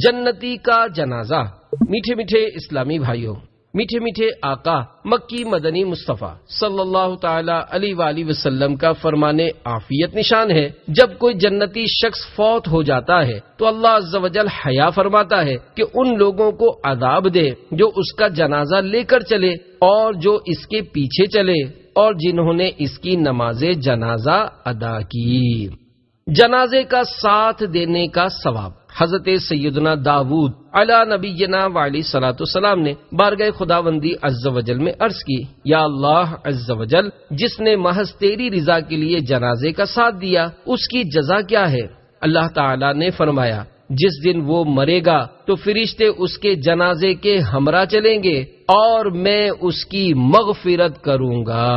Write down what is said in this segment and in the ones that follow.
جنتی کا جنازہ۔ میٹھے میٹھے اسلامی بھائیوں، میٹھے میٹھے آقا مکی مدنی مصطفیٰ صلی اللہ تعالی علیہ وآلہ وسلم کا فرمان عافیت نشان ہے، جب کوئی جنتی شخص فوت ہو جاتا ہے تو اللہ عز و جل حیا فرماتا ہے کہ ان لوگوں کو عذاب دے جو اس کا جنازہ لے کر چلے اور جو اس کے پیچھے چلے اور جنہوں نے اس کی نماز جنازہ ادا کی۔ جنازے کا ساتھ دینے کا ثواب۔ حضرت سیدنا داؤد علی نبینا وعلیہ الصلوۃ والسلام نے بارگاہ خداوندی عز و جل میں عرض کی، یا اللہ عز و جل، جس نے محض تیری رضا کے لیے جنازے کا ساتھ دیا اس کی جزا کیا ہے؟ اللہ تعالی نے فرمایا، جس دن وہ مرے گا تو فرشتے اس کے جنازے کے ہمراہ چلیں گے اور میں اس کی مغفرت کروں گا۔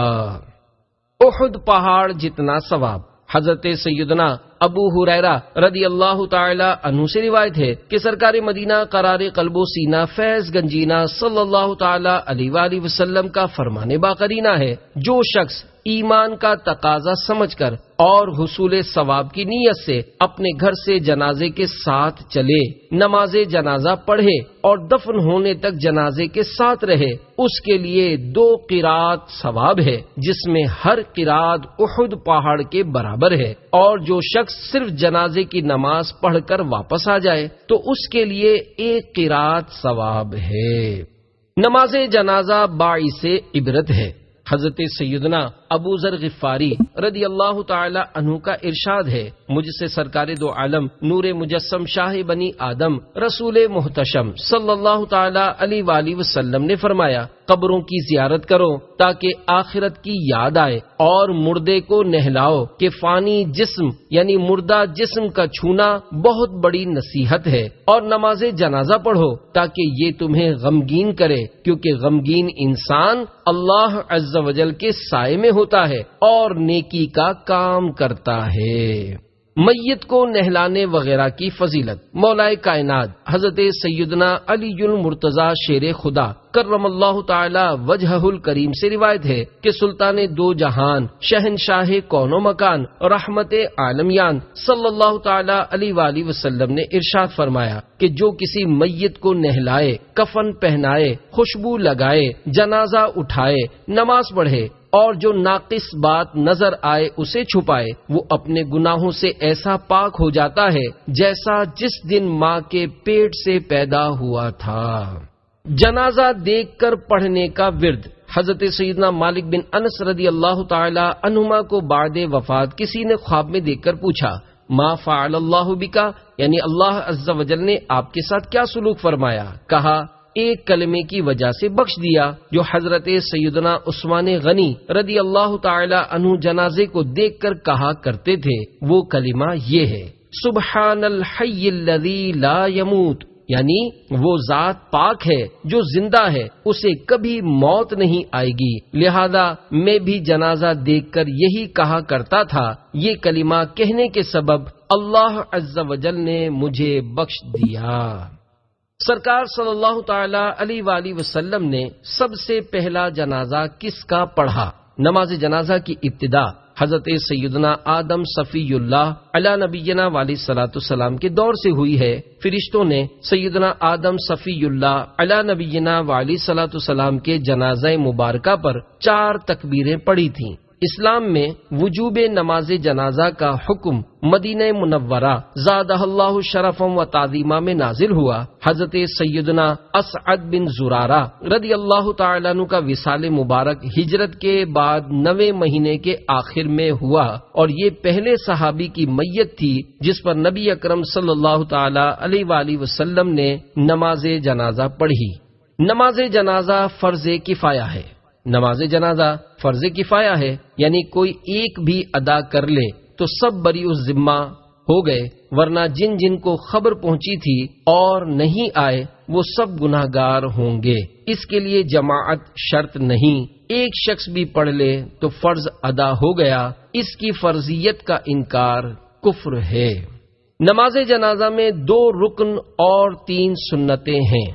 احد پہاڑ جتنا ثواب۔ حضرت سیدنا ابو ہریرہ رضی اللہ تعالی عنہ سے روایت ہے کہ سرکار مدینہ قرار قلب و سینہ فیض گنجینہ صلی اللہ تعالی علیہ وآلہ وسلم کا فرمان باقرینہ ہے، جو شخص ایمان کا تقاضا سمجھ کر اور حصول ثواب کی نیت سے اپنے گھر سے جنازے کے ساتھ چلے، نماز جنازہ پڑھے اور دفن ہونے تک جنازے کے ساتھ رہے، اس کے لیے 2 قرات ثواب ہے، جس میں ہر قرات احد پہاڑ کے برابر ہے، اور جو شخص صرف جنازے کی نماز پڑھ کر واپس آ جائے تو اس کے لیے 1 قرات ثواب ہے۔ نماز جنازہ باعث عبرت ہے۔ حضرت سیدنا ابو ذر غفاری رضی اللہ تعالی عنہ کا ارشاد ہے، مجھ سے سرکار دو عالم نور مجسم شاہ بنی آدم رسول محتشم صلی اللہ تعالی علیہ وآلہ وسلم نے فرمایا، قبروں کی زیارت کرو تاکہ آخرت کی یاد آئے، اور مردے کو نہلاؤ کہ فانی جسم یعنی مردہ جسم کا چھونا بہت بڑی نصیحت ہے، اور نماز جنازہ پڑھو تاکہ یہ تمہیں غمگین کرے، کیونکہ غمگین انسان اللہ عز و جل کے سائے میں ہوتا ہے اور نیکی کا کام کرتا ہے۔ میت کو نہلانے وغیرہ کی فضیلت۔ مولا کائنات حضرت سیدنا علی المرتضی شیر خدا کرم اللہ تعالی وجہہ الکریم سے روایت ہے کہ سلطان 2 جہان شہنشاہ کون و مکان رحمت عالمیان صلی اللہ تعالی علیہ وآلہ وسلم نے ارشاد فرمایا کہ جو کسی میت کو نہلائے، کفن پہنائے، خوشبو لگائے، جنازہ اٹھائے، نماز پڑھے اور جو ناقص بات نظر آئے اسے چھپائے، وہ اپنے گناہوں سے ایسا پاک ہو جاتا ہے جیسا جس دن ماں کے پیٹ سے پیدا ہوا تھا۔ جنازہ دیکھ کر پڑھنے کا ورد۔ حضرت سیدنا مالک بن انس رضی اللہ تعالی عنہما کو بعد وفات کسی نے خواب میں دیکھ کر پوچھا، ما فعل اللہ بکا، یعنی اللہ عز و جل نے آپ کے ساتھ کیا سلوک فرمایا؟ کہا، ایک کلمے کی وجہ سے بخش دیا جو حضرت سیدنا عثمان غنی رضی اللہ تعالی عنہ جنازے کو دیکھ کر کہا کرتے تھے، وہ کلمہ یہ ہے، سبحان الحی الذی لا یموت، یعنی وہ ذات پاک ہے جو زندہ ہے، اسے کبھی موت نہیں آئے گی، لہذا میں بھی جنازہ دیکھ کر یہی کہا کرتا تھا۔ یہ کلمہ کہنے کے سبب اللہ عز و جل نے مجھے بخش دیا۔ سرکار صلی اللہ تعالی علیہ وآلہ وسلم نے سب سے پہلا جنازہ کس کا پڑھا؟ نماز جنازہ کی ابتدا حضرت سیدنا آدم صفی اللہ علی نبینا وعلیہ الصلوۃ والسلام کے دور سے ہوئی ہے۔ فرشتوں نے سیدنا آدم صفی اللہ علی نبینا وعلیہ الصلوۃ والسلام کے جنازہ مبارکہ پر 4 تکبیریں پڑھی تھیں۔ اسلام میں وجوب نماز جنازہ کا حکم مدینہ منورہ زادہ اللہ شرفا و تعظیما میں نازل ہوا۔ حضرت سیدنا اسعد بن زرارہ رضی اللہ تعالیٰ عنہ کا وصال مبارک ہجرت کے بعد 9ویں مہینے کے آخر میں ہوا، اور یہ پہلے صحابی کی میت تھی جس پر نبی اکرم صلی اللہ تعالی علیہ وآلہ وسلم نے نماز جنازہ پڑھی۔ نماز جنازہ فرض کفایہ ہے۔ نماز جنازہ فرض کفایہ ہے، یعنی کوئی ایک بھی ادا کر لے تو سب بری الذمہ ہو گئے، ورنہ جن جن کو خبر پہنچی تھی اور نہیں آئے وہ سب گناہگار ہوں گے۔ اس کے لیے جماعت شرط نہیں، ایک شخص بھی پڑھ لے تو فرض ادا ہو گیا، اس کی فرضیت کا انکار کفر ہے۔ نماز جنازہ میں 2 رکن اور 3 سنتیں ہیں۔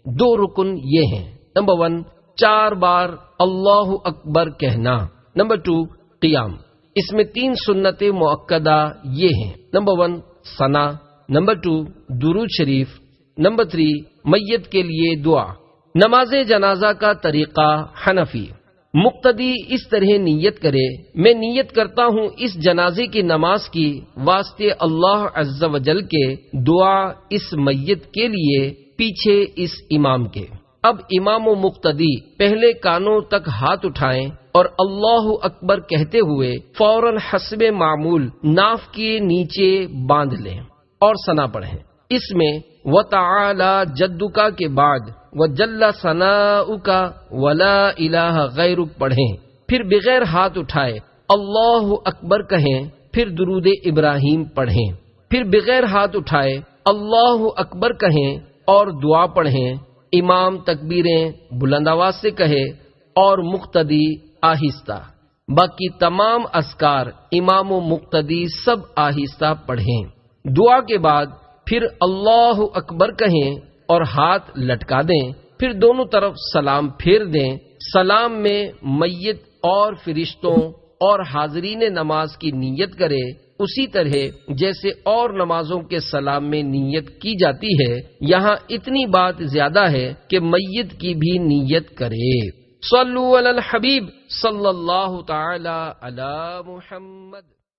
2 رکن یہ ہیں، نمبر 1 4 بار اللہ اکبر کہنا، نمبر 2 قیام۔ اس میں 3 سنت مؤکدہ یہ ہیں، نمبر 1 ثنا، نمبر 2 درود شریف نمبر 3، میت کے لیے دعا۔ نماز جنازہ کا طریقہ حنفی۔ مقتدی اس طرح نیت کرے، میں نیت کرتا ہوں اس جنازے کی نماز کی واسطے اللہ عز و جل کے، دعا اس میت کے لیے پیچھے اس امام کے۔ اب امام و مقتدی پہلے کانوں تک ہاتھ اٹھائیں اور اللہ اکبر کہتے ہوئے فوراً حسب معمول ناف کے نیچے باندھ لیں اور ثنا پڑھیں۔ اس میں وَتَعَالَى جَدُّكَ کے بعد وَجَلَّ ثَنَاؤُكَ وَلَا إِلَٰهَ غَيْرُكَ پڑھیں، پھر بغیر ہاتھ اٹھائے اللہ اکبر کہیں، پھر درود ابراہیم پڑھیں، پھر بغیر ہاتھ اٹھائے اللہ اکبر کہیں اور دعا پڑھیں۔ امام تکبیریں بلند آواز سے کہے اور مقتدی آہستہ۔ باقی تمام اذکار امام و مقتدی سب آہستہ پڑھیں۔ دعا کے بعد پھر اللہ اکبر کہیں اور ہاتھ لٹکا دیں، پھر دونوں طرف سلام پھیر دیں۔ سلام میں میت اور فرشتوں اور حاضرین نماز کی نیت کرے، اسی طرح جیسے اور نمازوں کے سلام میں نیت کی جاتی ہے۔ یہاں اتنی بات زیادہ ہے کہ میت کی بھی نیت کرے۔ صلو علی الحبیب صلی اللہ تعالی علی محمد۔